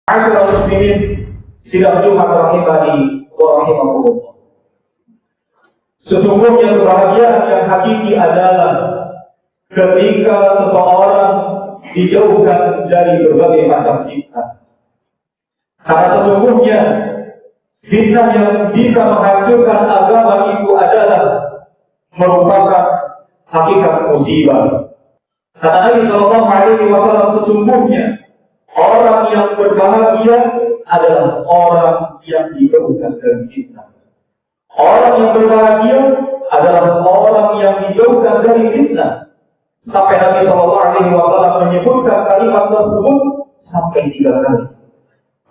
Ma'asyiral muslimin, sidang Jumat rahimani wa rahimakumullah. Sesungguhnya kebahagiaan yang hakiki adalah ketika seseorang dijauhkan dari berbagai macam fitnah. Karena sesungguhnya fitnah yang bisa menghancurkan agama itu adalah merupakan hakikat musibah. Kata Nabi SAW, sesungguhnya orang yang berbahagia adalah orang yang dijauhkan dari fitnah. Orang yang berbahagia adalah orang yang dijauhkan dari fitnah. Sampai Nabi SAW menyebutkan kalimat tersebut sampai 3 kali.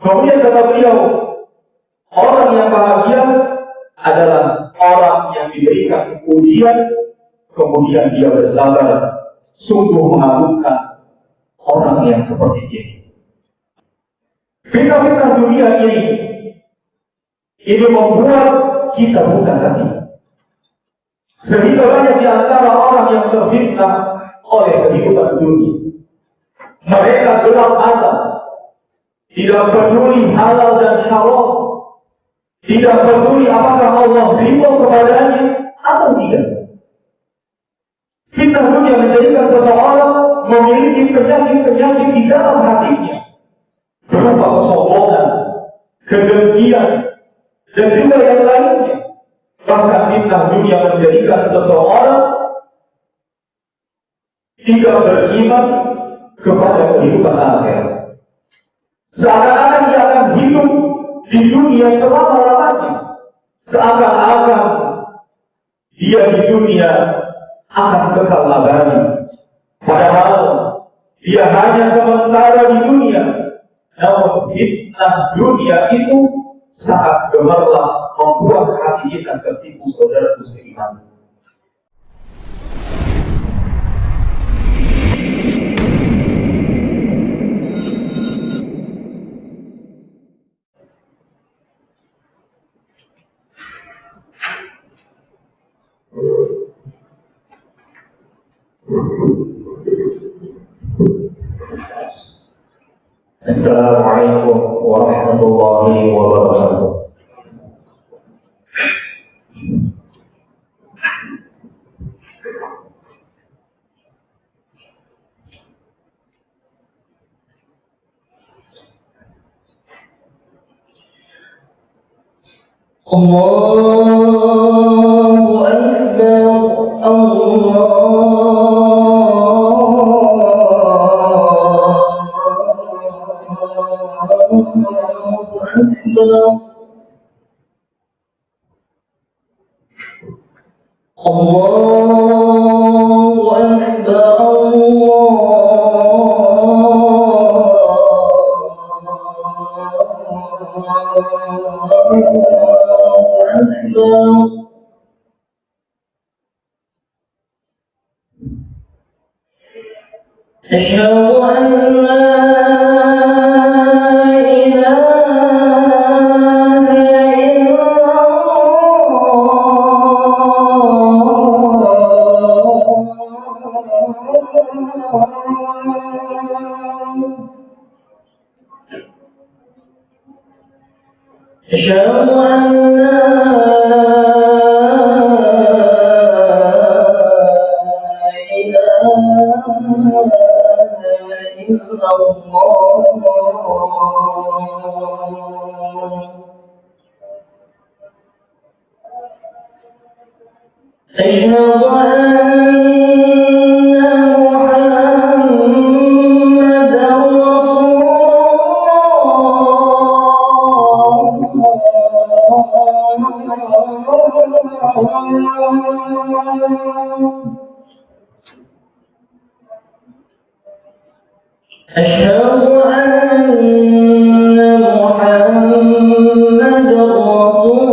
Kemudian kata beliau, orang yang bahagia adalah orang yang diberikan ujian, kemudian dia bersabar. Sungguh mengagumkan orang yang seperti ini. Fitnah-fitnah dunia ini membuat kita buka hati. Sehingga banyak di antara orang yang terfitnah oleh kehidupan dunia. Mereka gelap mata, tidak peduli halal dan haram, tidak peduli apakah Allah ridho kepadanya atau tidak. Fitnah dunia menjadikan seseorang memiliki penyakit-penyakit di dalam hatinya, berupa kesombongan, kedengkian, dan juga yang lainnya. Bahkan fitnah dunia menjadikan seseorang tidak beriman kepada kehidupan akhirat. Seakan-akan dia akan hidup di dunia selama-lamanya. Seakan-akan dia di dunia akan kekal abadi. Padahal dia hanya sementara di dunia. Namun fitnah dunia itu sangat gemerlap membuat hati kita tertipu, saudara muslimin. Assalamualaikum warahmatullahi wabarakatuh. Allahu Akbar, Allahu Akbar, أشهد أن لا إله إلا الله. أشهد أن لا أشهد أن محمد رسول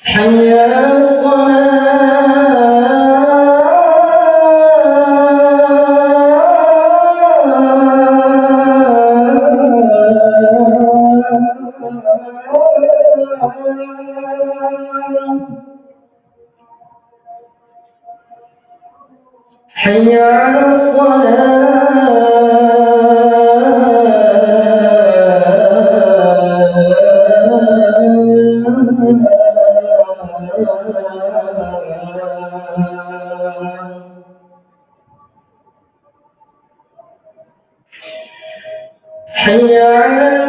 حي على الصلاة حي على حي على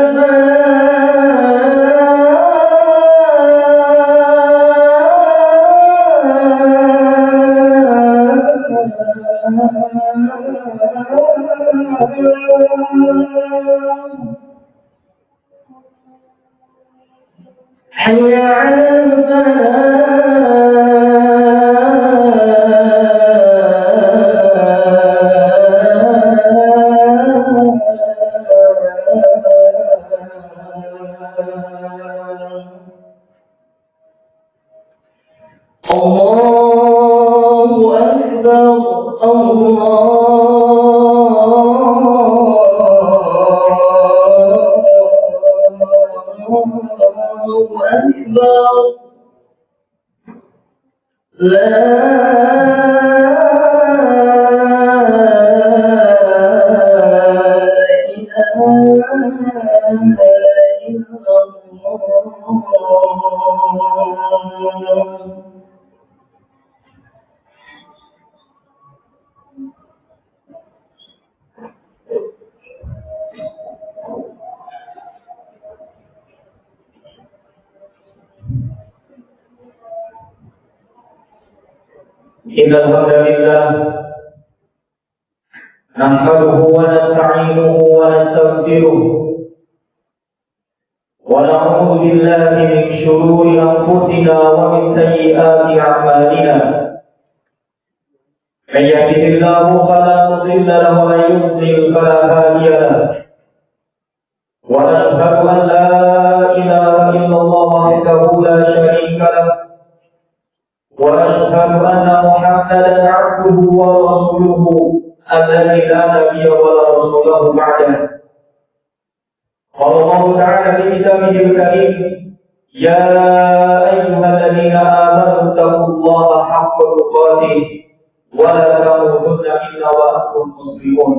حي على الله أكبر الله أكبر لا إله إلا الله. إن الحمد لله نحمده ونستعينه ونستغفره ونعوذ بالله من شرور أنفسنا ومن سيئات أعمالنا من يهده الله فلا مضل له ومن يضلل فلا هادي له ونشهد أن لا إله إلا الله وحده لا شريك له ونشهد أن محمدا عبده ورسوله الذي لا نبي ولا رسوله بعده. قال الله تعالى في كتابه الكريم: يا أيها الذين آمنوا اتقوا الله حق تقاته ولا تموتن إلا وأنتم مسلمون.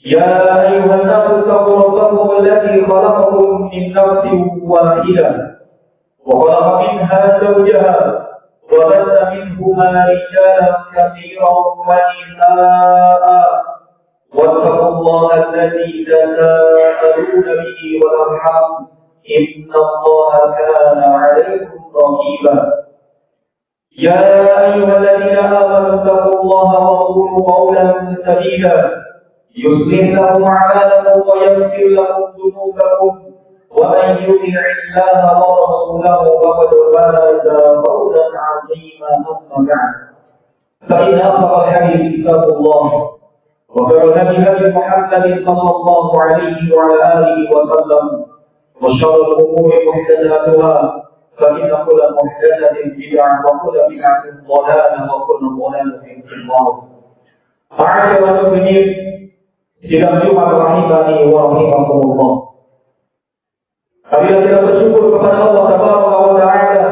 يا أيها الناس اتقوا ربكم الذي خلقكم من نفس واحدة وخلق منها زوجها وبث منهما رجالا كثيرا ونساء واتقوا الله الذي تساءلون به والأرحام إن الله كان عليكم رقيبا. يا أيها الذين آمنوا اتقوا الله وقولوا قولا سديدا يصلح لكم أعمالكم ويغفر لكم ذنوبكم ومن يطع الله ورسوله فقد فاز فوزا عظيما. أما بعد فإن أصدق الحديث كتاب الله وخير الهدي هدي محمد صلى الله عليه وعلى آله وسلم وشر الأمور محدثاتها فإن كل محدثة بدعة وكل بدعة ضلالة وكل ضلالة في النار. معاشر المسلمين, sidang Jumat rahimani wa rahimakumullah. Apabila kita bersyukur kepada Allah Tabaraka wa Ta'ala,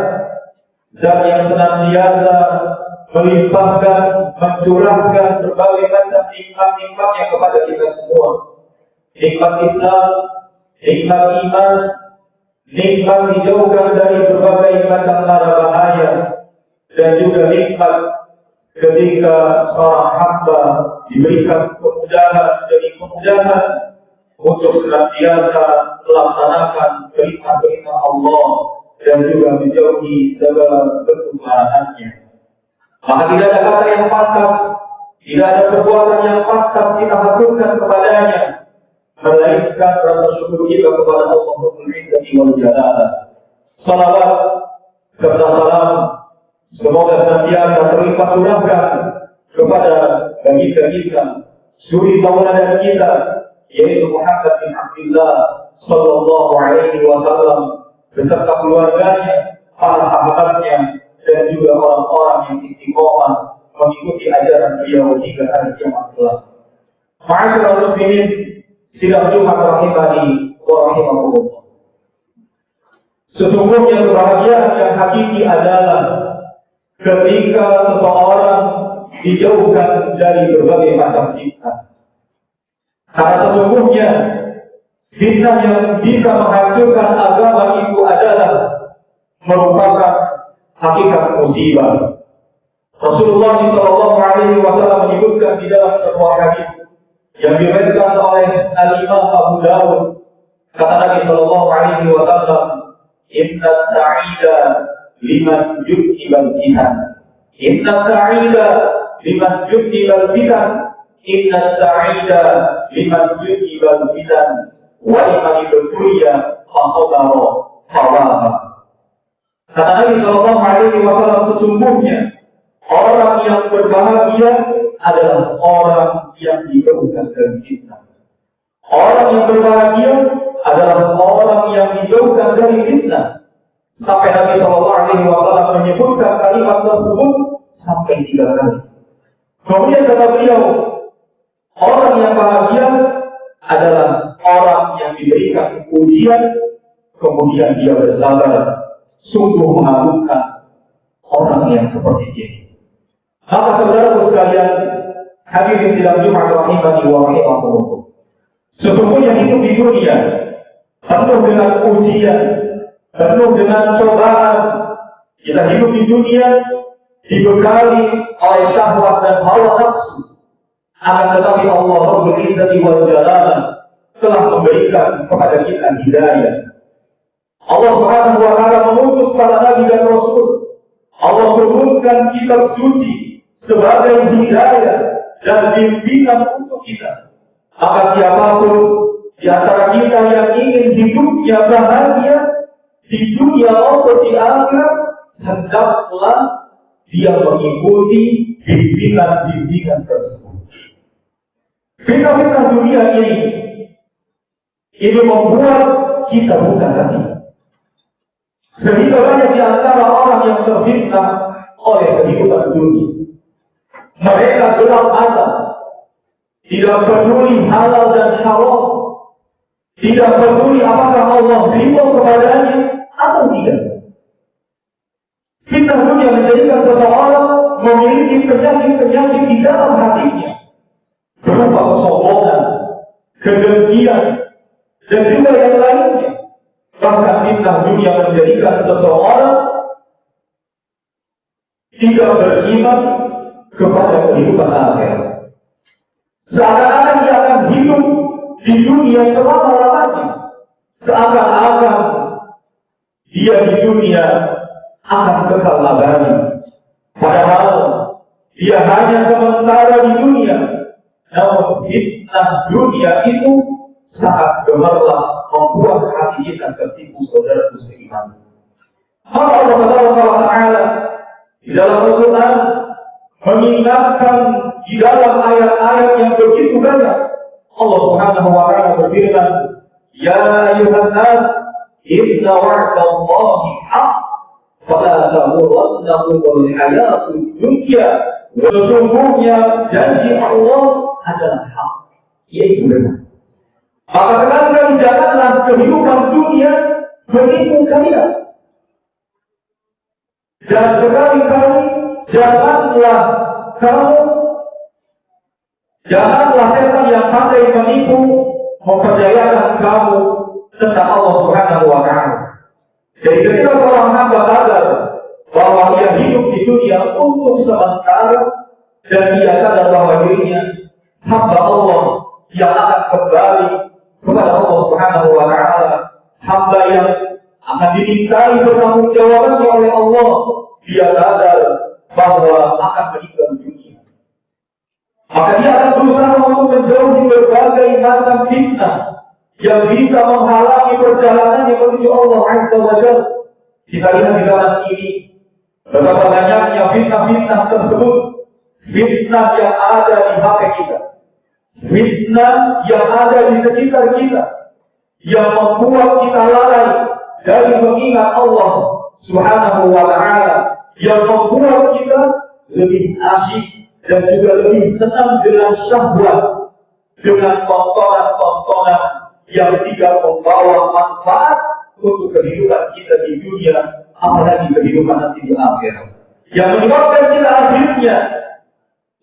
Zat yang senantiasa melimpahkan, mencurahkan berbagai macam nikmat-nikmatnya kepada kita semua. Nikmat Islam, nikmat iman, nikmat dijauhkan dari berbagai macam mara bahaya, dan juga nikmat ketika seorang hamba diberikan kemudahan demi kemudahan untuk senantiasa melaksanakan perintah-perintah Allah dan juga menjauhi segala bentuk larangannya. Maka tidak ada kata yang pantas, tidak ada perbuatan yang pantas kita haturkan kepadanya, melainkan rasa syukur kita kepada Allah Rabbul Izzati wal Jalala. Salawat serta salam semoga senantiasa terlimpah curahkan kepada baginda kita, suri tauladan kita, yaitu Muhammad bin Abdullah sallallahu alaihi wasallam beserta keluarganya, para sahabatnya, dan juga orang-orang yang istiqomah mengikuti ajaran beliau hingga hari kiamat kelak. Ma'asyiral muslimin, sidang Jumat rahimani wa rahimakumullah. Sesungguhnya kebahagiaan yang hakiki adalah ketika seseorang dijauhkan dari berbagai macam fitnah. Karena sesungguhnya fitnah yang bisa menghancurkan agama itu adalah merupakan hakikat musibah. Rasulullah SAW menyebutkan di dalam sebuah hadis yang diriwayatkan oleh Al-Imam Abu Dawud, kata Nabi SAW, Inna sa'ida liman judnibal fitan. Inna sa'ida liman judnibal fitan. Inna sa'ida liman judnibal fitan. Wa liman ibtuliya fasabara fawaha. Kata Nabi SAW, sesungguhnya orang yang berbahagia adalah orang yang dijauhkan dari fitnah. Orang yang berbahagia adalah orang yang dijauhkan dari fitnah. Sampai Nabi SAW menyebutkan kalimat tersebut sampai 3 kali. Kemudian kata beliau, orang yang bahagia adalah orang yang diberikan ujian, kemudian dia bersabar. Sungguh mengagumkan orang yang seperti ini. Maka saudaraku sekalian, hadirin sidang Jumat rahimani wa rahimakumullah. Sesungguhnya hidup di dunia penuh dengan ujian, penuh dengan cobaan. Kita hidup di dunia dibekali oleh syahwat dan hawa nafsu. Akan tetapi Allah Rabbul Izzati wal Jalalah telah memberikan kepada kita hidayah. Allah Subhanahu wa Ta'ala mengutus para nabi dan rasul. Allah turunkan kitab suci sebagai hidayah dan bimbingan untuk kita. Maka siapapun di antara kita yang ingin hidupnya bahagia di dunia maupun di akhirat, hendaklah dia mengikuti bimbingan-bimbingan tersebut. Fitnah-fitnah dunia ini membuat kita buka hati. Sehingga banyak di antara orang yang terfitnah oleh kehidupan dunia. Mereka gelap mata, tidak peduli halal dan haram, tidak peduli apakah Allah ridho kepadanya atau tidak. Fitnah dunia menjadikan seseorang memiliki penyakit-penyakit di dalam hatinya, berupa kesombongan, kedengkian, dan juga yang lainnya. Bahkan fitnah dunia menjadikan seseorang tidak beriman kepada kehidupan akhirat. Seakan-akan dia akan hidup di dunia selama-lamanya. Seakan-akan dia di dunia akan kekal abadi. Padahal dia hanya sementara di dunia. Namun fitnah dunia itu sangat gemerlap, membuat hati kita tertipu, saudara seiman. Maka Allah Ta'ala di dalam Al-Quran mengingatkan di dalam ayat-ayat yang begitu banyak. Allah Subhanahu wa Ta'ala berfirman, Ya ayuhan nas, inna wa'dallahi haq, fala taghurrannakumul hayatud dunya. Sesungguhnya janji Allah adalah hak, yaitu benar. Maka sekali-kali janganlah kehidupan dunia menipu kalian. Dan sekali-kali janganlah setan yang pandai menipu memperdayakan kamu tentang Allah Subhanahu wa Ta'ala. Jadi ketika seorang hamba sadar bahwa ia hidup di dunia untuk sementara dan ia sadar bahwa dirinya hamba Allah yang akan kembali kepada Allah Subhanahu wa Ta'ala, hamba yang akan dimintai pertanggungjawabannya oleh Allah, dia sadar bahwa akan meninggal dunia. Maka dia akan berusaha untuk menjauhi berbagai macam fitnah yang bisa menghalangi perjalanannya menuju Allah Azza wa Jalla. Kita lihat di zaman ini betapa banyaknya fitnah-fitnah tersebut, fitnah yang ada di HP kita, fitnah yang ada di sekitar kita, yang membuat kita lalai dari mengingat Allah Subhanahu wa Ta'ala, yang membuat kita lebih asyik dan juga lebih senang dengan syahwat, dengan tontonan-tontonan tontonan yang tidak membawa manfaat untuk kehidupan kita di dunia, apalagi kehidupan nanti di akhirat. Yang menyebabkan kita akhirnya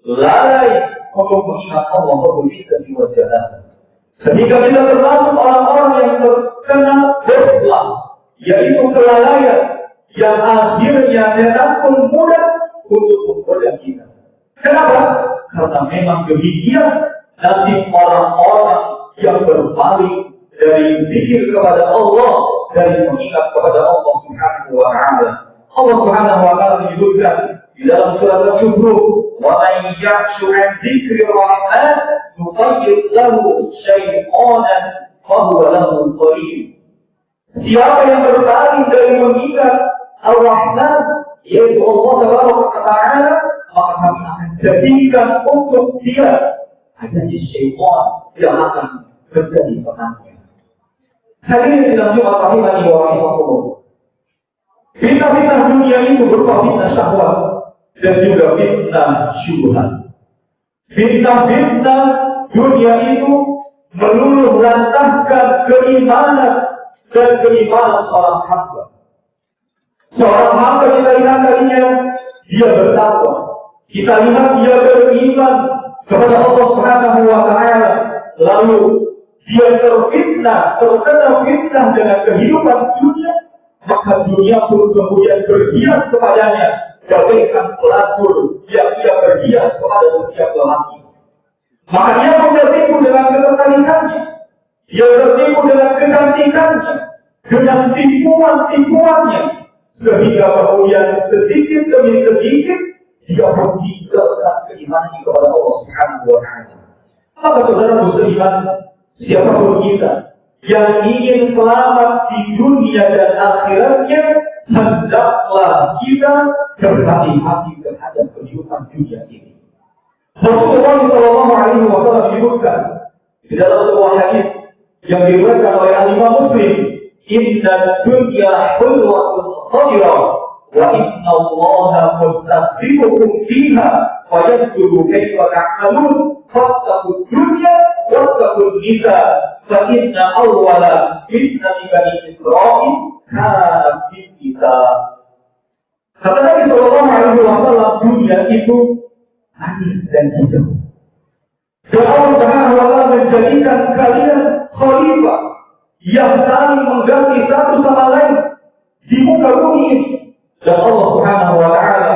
lalai untuk mengingat Allah Rabbul Izzati wal Jalal. Sehingga kita termasuk orang-orang yang terkena ghaflah, yaitu kelalaian, yang akhirnya setan pun mudah untuk menggoda kita. Kenapa? Karena memang demikian nasib orang-orang yang berbalik dari zikir kepada Allah, dari mengingat kepada Allah Subhanahu wa Ta'ala. Allah Subhanahu wa Ta'ala menyebutkan di dalam surat Al-Zukhruf, "Wa man yakhshu 'an dzikri rahman nuqayyid lahu syai'anan fa huwa lahu qarin." Siapa yang berpaling dari mengingat Ar-Rahman, yaitu Allah Ta'ala, maka kami akan jadikan untuk dia adanya syaitan yang akan menjadi temannya. Hadirin sidang Jumat rahimani wa rahimakumullah. Fitnah-fitnah dunia itu berupa fitnah syahwat dan juga fitnah syubhat. Fitnah-fitnah dunia itu meluluh lantahkan keimanan dan keimanan seorang hamba. Seorang hamba kita lihat tadinya dia bertakwa, kita lihat dia beriman kepada Allah Subhanahu wa Ta'ala, lalu dia terkena fitnah dengan kehidupan dunia, maka dunia pun kemudian berhias kepadanya bagaikan pelacur yang ia berhias kepada setiap lelaki. Maka dia pun tertipu dengan ketertarikannya, dia tertipu dengan kecantikannya, dengan tipuan-tipuannya, sehingga kemudian sedikit demi sedikit dia meninggalkan keimanannya kepada Allah Subhanahu wa Ta'ala. Maka saudara musliman, siapapun kita yang ingin selamat di dunia dan akhiratnya, hendaklah kita berhati-hati terhadap kehidupan dunia ini. Rasulullah SAW menyebutkan di dalam sebuah hadis yang diriwayatkan oleh Imam Muslim, "Inna dunya hulwatun khadirah wa inna Allaha mustakhlifukum fiha fayanzuru kaifa ta'malun fattaqud dunya wattaqun nisa fa inna awwala fitnati bani Israil kana fit nisa." Kata Nabi SAW, dunia itu manis dan hijau. Dan Allah Subhanahu wa Ta'ala menjadikan kalian khalifah yang saling mengganti satu sama lain di muka bumi ini. Dan Allah Subhanahu wa Ta'ala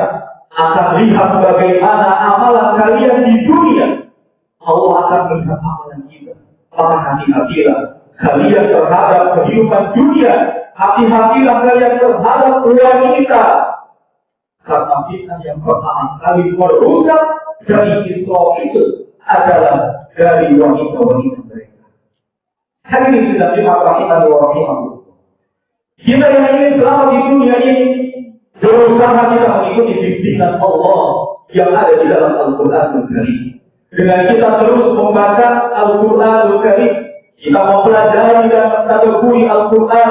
akan lihat bagaimana amalan kalian di dunia. Allah akan melihat amalan kita. Maka hati-hatilah kalian terhadap kehidupan dunia. Hati-hatilah kalian terhadap wanita. Karena fitnah yang pertama kali merusak dari Israel itu adalah dari wanita-wanita mereka. Hadirin sedang rahimani wa rahimakumullah. Kita yang ingin selamat di dunia ini, berusaha kita mengikuti bimbingan Allah yang ada di dalam Al-Quranul Karim. Dengan kita terus membaca Al-Quranul Karim, kita mempelajari dan mentadabburi Al-Quran,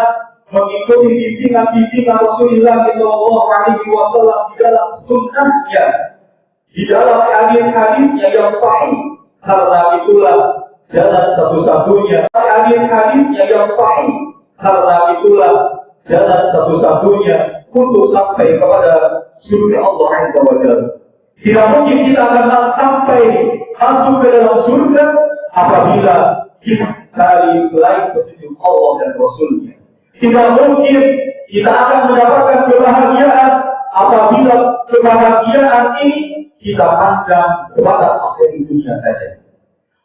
mengikuti bimbingan Rasulullah SAW di dalam sunnahnya, di dalam hadis-hadisnya yang sahih. Karena itulah jalan satu-satunya hadis-hadisnya yang sahih. Karena itulah jalan satu-satunya untuk sampai kepada surga Allah Azza wa Jalla. Tidak mungkin kita akan sampai masuk ke dalam surga apabila kita cari selain petunjuk Allah dan Rasulnya. Tidak mungkin kita akan mendapatkan kebahagiaan apabila kebahagiaan ini kita pandang sebatas materi dunia saja.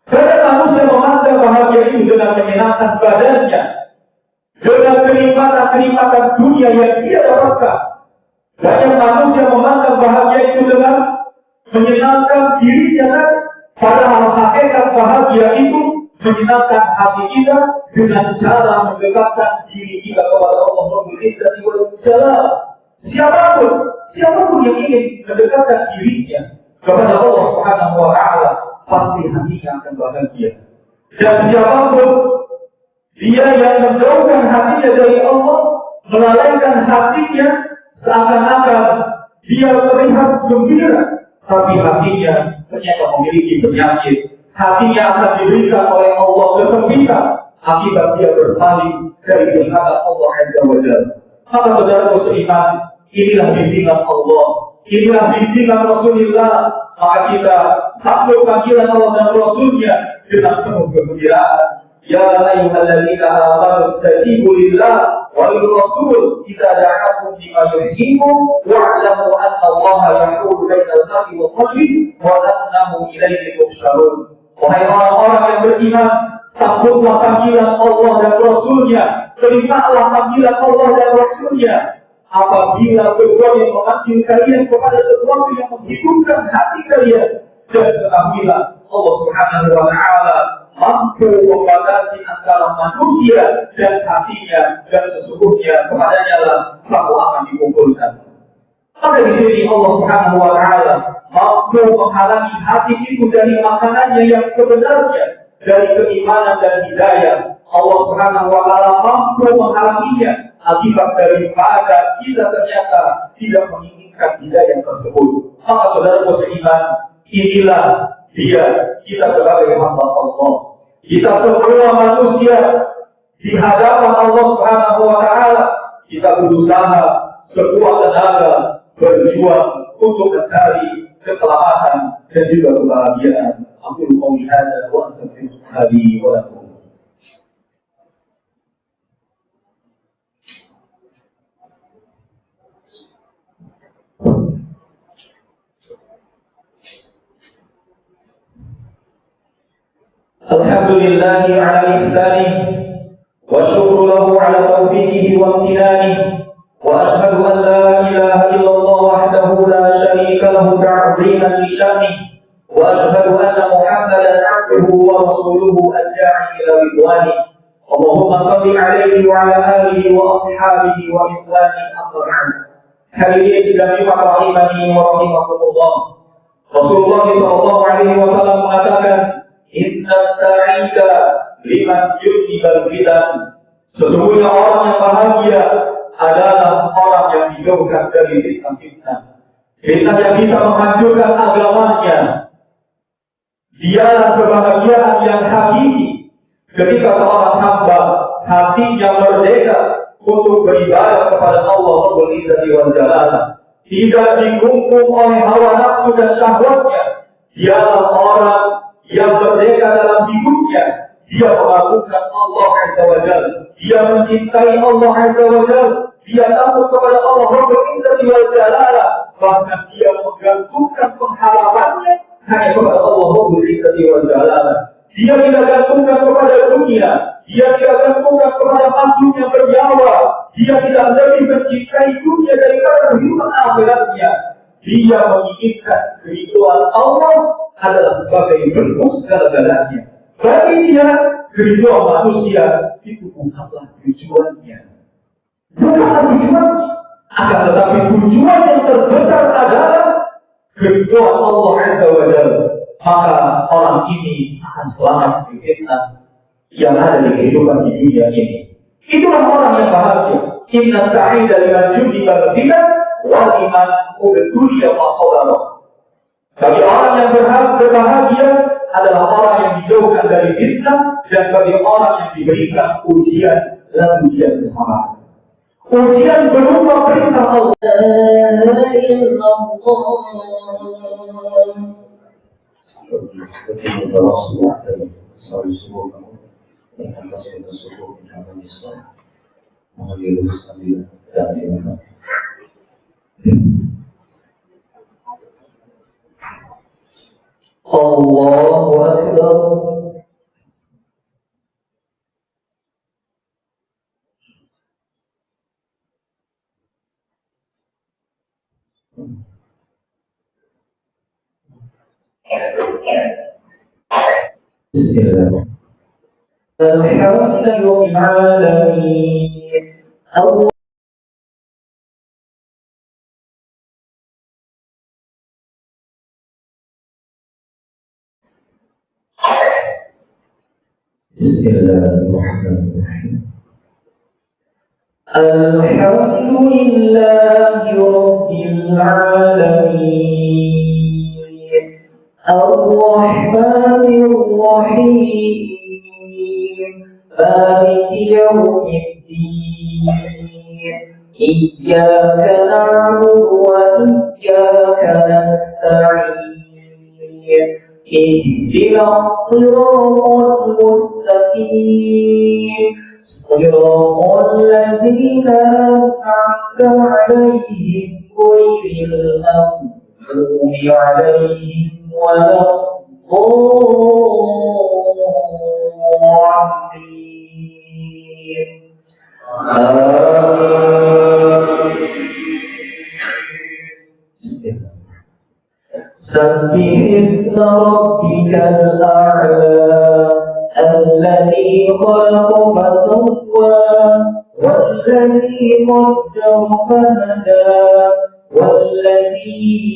Banyak manusia memandang bahagia itu dengan menyenangkan badannya, dengan kenikmatan-kenikmatan dunia yang dia dapatkan. Banyak manusia memandang bahagia itu dengan menyenangkan dirinya saja. Padahal hakikat bahagia itu menyenangkan hati kita dengan cara mendekatkan diri kita kepada Allah Rabbul Izzati wal Jalal. Siapapun yang ingin mendekatkan dirinya kepada Allah Subhanahu wa Ta'ala, pasti hatinya akan bahagia. Dan siapapun dia yang menjauhkan hatinya dari Allah, melalaikan hatinya, seakan-akan dia terlihat gembira, tapi hatinya ternyata memiliki penyakit. hatinya akan diberikan oleh Allah kesempitan akibat dia berpaling dari penghadap Allah Azza wa Jalla. Maka saudaraku seiman, inilah bimbingan Allah, inilah bimbingan Rasulullah. Maka kita sambut panggilan Allah dan Rasulnya dengan penuh kegembiraan. Ya ayyuhalladzina amanu istajibu lillah wa lirrasul idza da'akum lima yuhyikum wa'lamu anna Allaha yahulu bainal mar'i wa qalbi wa annahu ilaihi tuhsyarun. Wahai orang-orang yang beriman, sambutlah panggilan Allah dan Rasulnya, terimalah panggilan Allah dan Rasulnya. Apabila keduanya memanggil kalian kepada sesuatu yang menghidupkan hati kalian, dan ketahuilah Allah Subhanahu wa Ta'ala mampu membatasi antara manusia dan hatinya, dan sesungguhnya kepadanya lah kamu akan dikumpulkan. Maka di sini Allah Subhanahu wa Ta'ala mampu menghalangi hati itu dari makanannya yang sebenarnya, dari keimanan dan hidayah. Allah Subhanahu wa Ta'ala mampu menghalanginya akibat daripada kita ternyata tidak menginginkan hidayah tersebut. Maka saudaraku seiman, inilah dia kita sebagai hamba Allah. Kita semua manusia di hadapan Allah Subhanahu wa Ta'ala, kita berusaha sekuat tenaga berjuang untuk mencari keselamatan dan juga kebahagiaan. Aku qouli hadza wa astaghfirullah li wa lakum. Alhamdulillahi ala ihsanih wa syukru lahu ala taufiqihi wa amtinanihi wa ashhadu an la ilaha illallah wahdahu la syarika lahu ta'ziman li sya'nihi wa ashhadu anna Muhammadan 'abduhu wa rasuluhu ad-da'i ila ridwanihi. Allahumma shalli 'alaihi wa 'ala alihi wa ashabihi wa ikhwani amma ba'd. Hadirin sedang rahimani wa rahimakumullah. Rasulullah sallallahu alaihi wasallam mengatakan, inna sa'ida liman yudnibal fitan. Sesungguhnya orang yang bahagia adalah orang yang dijauhkan dari fitnah-fitnah. Fitnah yang bisa menghancurkan agamanya. Dialah kebahagiaan yang hakiki ketika seorang hamba hatinya merdeka untuk beribadah kepada Allah Rabbul Izzati wal Jalal, tidak dikungkung oleh hawa nafsu dan syahwatnya. Dialah orang yang merdeka dalam hidupnya. Dia mengagungkan Allah Azza wa Jalla, dia mencintai Allah Azza wa Jalla, dia takut kepada Allah Rabbul Izzati wal Jalal, bahkan dia menggantungkan pengharapannya hanya kepada Allah Rabbul Izzati wal Jalal. Dia tidak gantungkan kepada dunia, dia tidak gantungkan kepada makhluk yang bernyawa, dia tidak lebih mencintai dunia daripada kehidupan akhiratnya. Dia menginginkan keridhaan Allah adalah sebagai bentuk segala-galanya. Bagi dia, keridhaan manusia itu bukanlah tujuannya. Bukanlah tujuannya. Akan tetapi tujuan yang terbesar adalah keridhaan Allah Azza wa Jalla. Maka orang ini akan selamat dari fitnah yang ada di kehidupan di dunia ini. Itulah orang yang bahagia. Inna sa'ida liman judibal fitan wa liman ubtuliya fasabara. Bagi orang yang berbahagia adalah orang yang dijauhkan dari fitnah, dan bagi orang yang diberikan ujian lalu dia bersabar. Ujian berupa perintah Allah. Allahu Akbar. Bismillah. Alhamdulillahil alamin. Bismillahirrahmanirrahim. Alhamdulillahi rabbil alamin. الرحمن الرحيم مالك يوم الدين إياك نعبد وإياك نستعين اهدنا الصراط المستقيم صراط الذين أنعمت عليهم غير المغضوب عليهم ولا الضالين سبح اسم ربك الأعلى الذي خلق فسوى والذي قدر فهدى والذي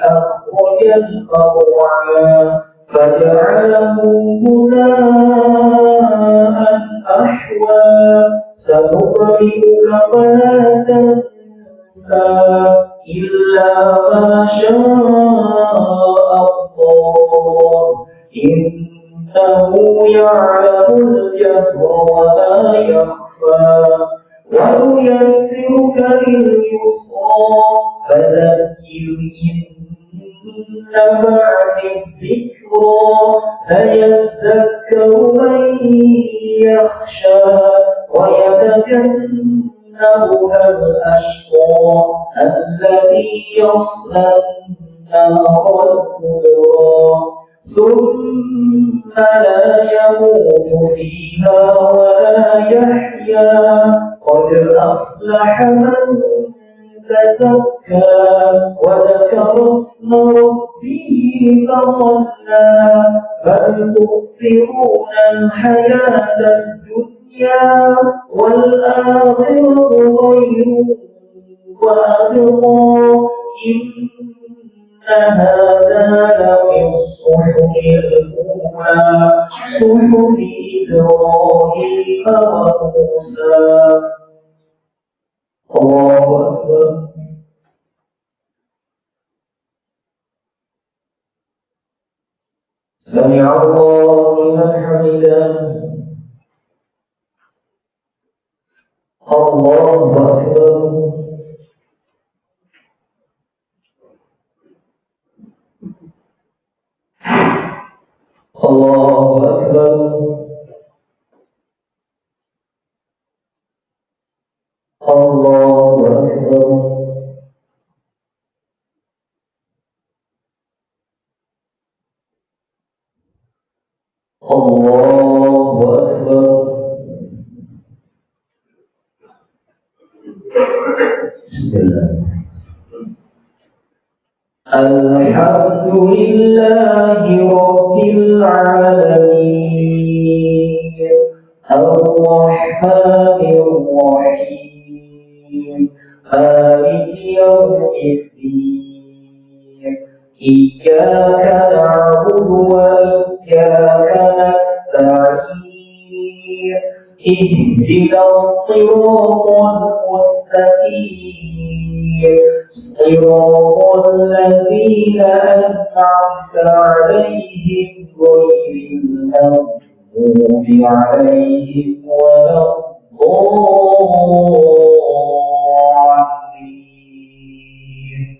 أخرج المرعى فجعله غثاء أحوى سنقرئك فلا تنسى إلا ما شاء الله إنه يعلم الجهر وما يخفى ونيسرك لليسرى فذكر إن نفعت الذكرى سيذكر من يخشى ويتجنبها الأشقى الذي يصلى النار الكبرى ثم لا يموت فيها ولا يحيا قد أفلح من تزكى وذكر اسم ربه فصلى بل تؤثرون الحياة الدنيا والآخرة خير وأبقى إن هذا لفي الصحف الأولى صحف إبراهيم وموسى. الله أكبر. سمع الله لمن حمده. الله أكبر. الله أكبر. الله أكبر. الله أكبر. بسم الله. الحمد لله رب العالمين الرحمن الرحيم مالك يوم الدين إياك نعبد وإياك نستعين اهدنا الصراط المستقيم صراط الذين أنعمت عليهم غير المغضوب عليهم ولا الضالين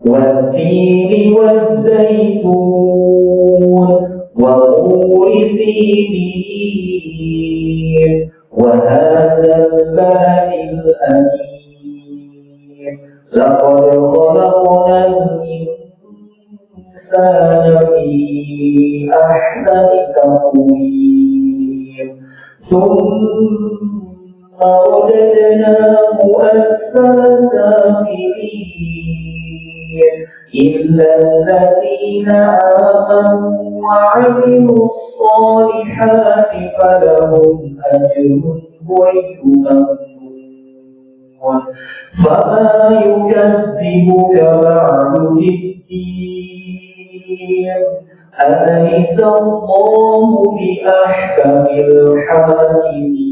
والتين والزيتون وطور سينين وهذا البلد الأمين لقد خلقنا الإنسان في أحسن تقويم ثم رددناه أسفل سافلين إلا الذين آمنوا وعملوا الصالحات فلهم أجر غير ممنون فما يكذبك بعد بالدين أليس الله بأحكم الحاكمين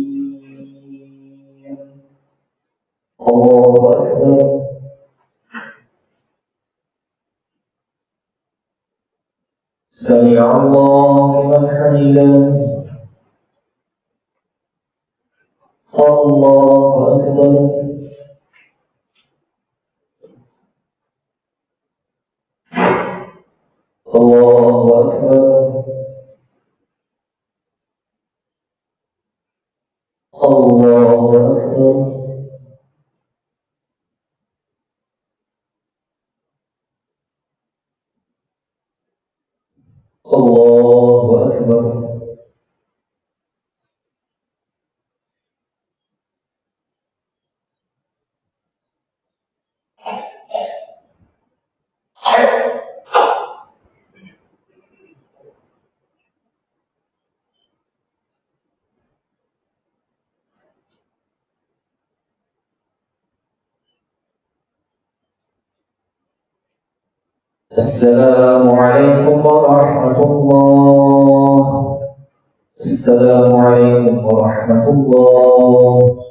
Allahu Akbar. Sami Allahu liman hamidah. Allahu Akbar. Allahu Akbar. Allahu Akbar. Allahu Akbar. Assalamualaikum warahmatullahi. Assalamualaikum warahmatullahi.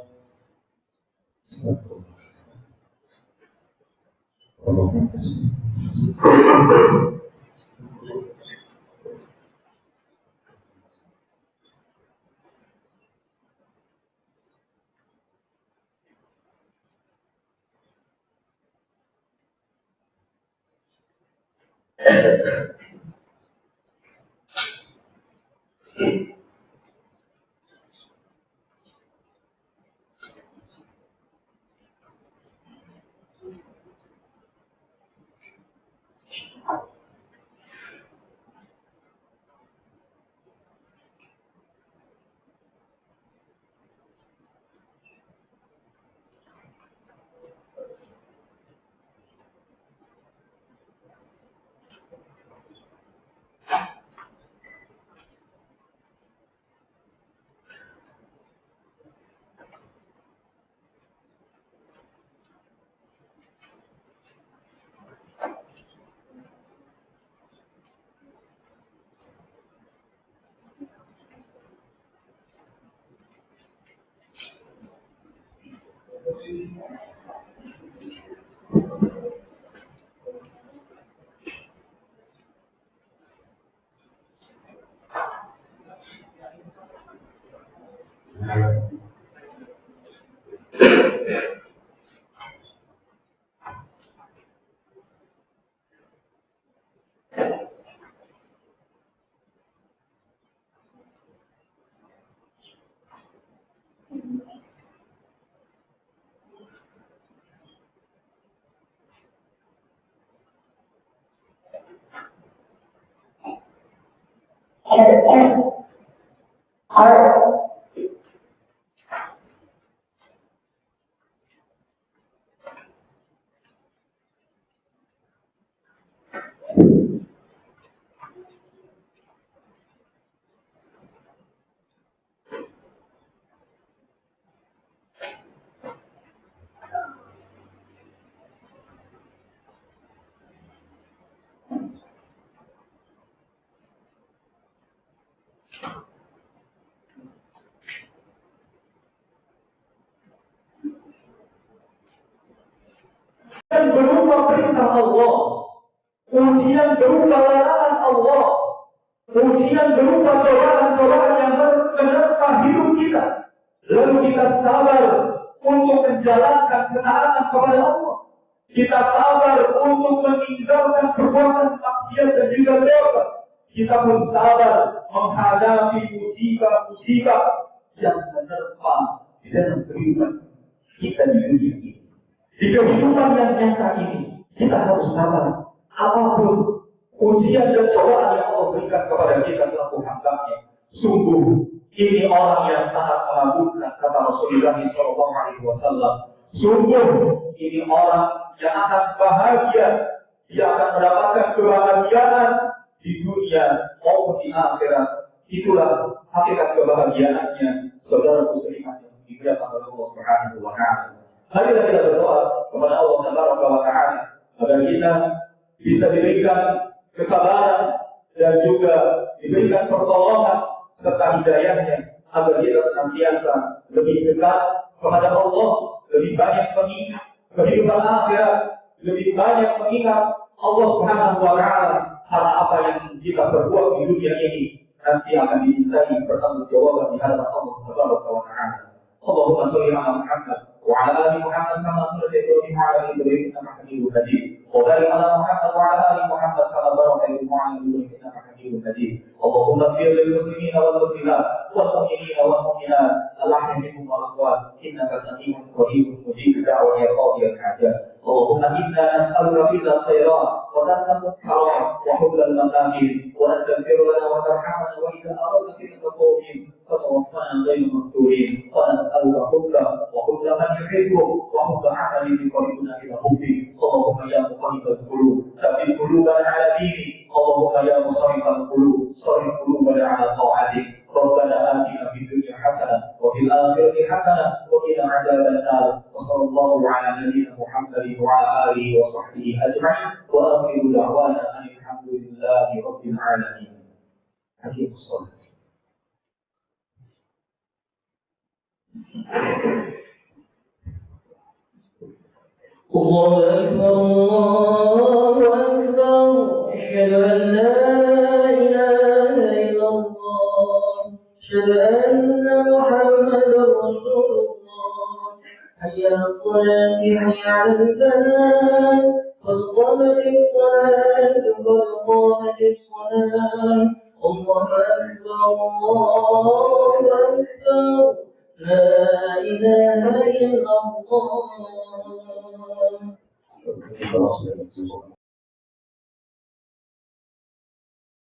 Ujian berupa perintah Allah, ujian berupa larangan Allah, ujian berupa cobaan-cobaan yang menerpa hidup kita. Lalu kita sabar untuk menjalankan ketaatan kepada Allah. Kita sabar untuk meninggalkan perbuatan maksiat dan juga dosa. Kita pun sabar menghadapi musibah-musibah yang menerpa di dalam kehidupan kita di dunia ini. Di kehidupan yang nyata ini, kita harus sabar. Apapun ujian dan cobaan yang Allah berikan kepada kita selaku hambanya, sungguh ini orang yang sangat mengagumkan, kata Rasulullah SAW. Sungguh ini orang yang akan bahagia, dia akan mendapatkan kebahagiaan di dunia maupun di akhirat. Itulah hakikat kebahagiaannya, saudara muslimin yang dimuliakan oleh Allah Subhanahu wa Ta'ala. Marilah kita berdoa kepada Allah Taala agar kita bisa diberikan kesabaran dan juga diberikan pertolongan serta hidayahnya, agar kita senantiasa lebih dekat kepada Allah, lebih banyak mengingat kehidupan akhirat, lebih banyak mengingat Allah Subhanahu wa taala, karena apa yang kita berbuat di dunia ini nanti akan dimintai pertanggungjawaban di hadapan Allah Subhanahu wa taala. Allahumma shalli ala Muhammad wa ala ali Muhammad kama shallaita Ibrahim wa ala ali Ibrahim innaka Hamidum Majid. Wa barik ala Muhammad wa ala ali Muhammad kama barakta Ibrahim wa ala ali Ibrahim innaka Hamidum Majid. Allahumma ighfir lil muslimina wal muslimat wal mu'minina wal mu'minat al-ahya'i minhum wal amwat innaka sami'un qaribun mujib da'wati ya qadiyal hajat. Allahumma inna nas'aluka fi'lal khairat wa tarkal munkarat wa hubbal masakin wa an taghfir lana wa tarhamna wa idza aradna fitnatan qawmin fatawaffana ghayra maftunin wa nas'aluka hubba wa hubba man yuhibbuk wa hubba 'amalin yuqarribuna ila hubbik. Allahumma ya muqallibal qulub tsabbit qulubana 'ala dinik. Allahumma ya musarrifal qulub sarrif qulubana 'ala ta'atik. ربنا آتنا في الدنيا حسنة وفي الآخرة حسنة وقنا عذاب النار وصلى الله على نبينا محمد وعلى آله وصحبه أجمعين وآخر دعوانا أن الحمد لله رب العالمين. حكيم الصلاة. الله أكبر الله أكبر أشهد أن لا إله إلا الله أشهد أن محمدا رسول الله حي على الصلاة حي على الفلاح قد قامت الصلاة قد قامت الصلاة الله أكبر الله أكبر لا إله إلا الله.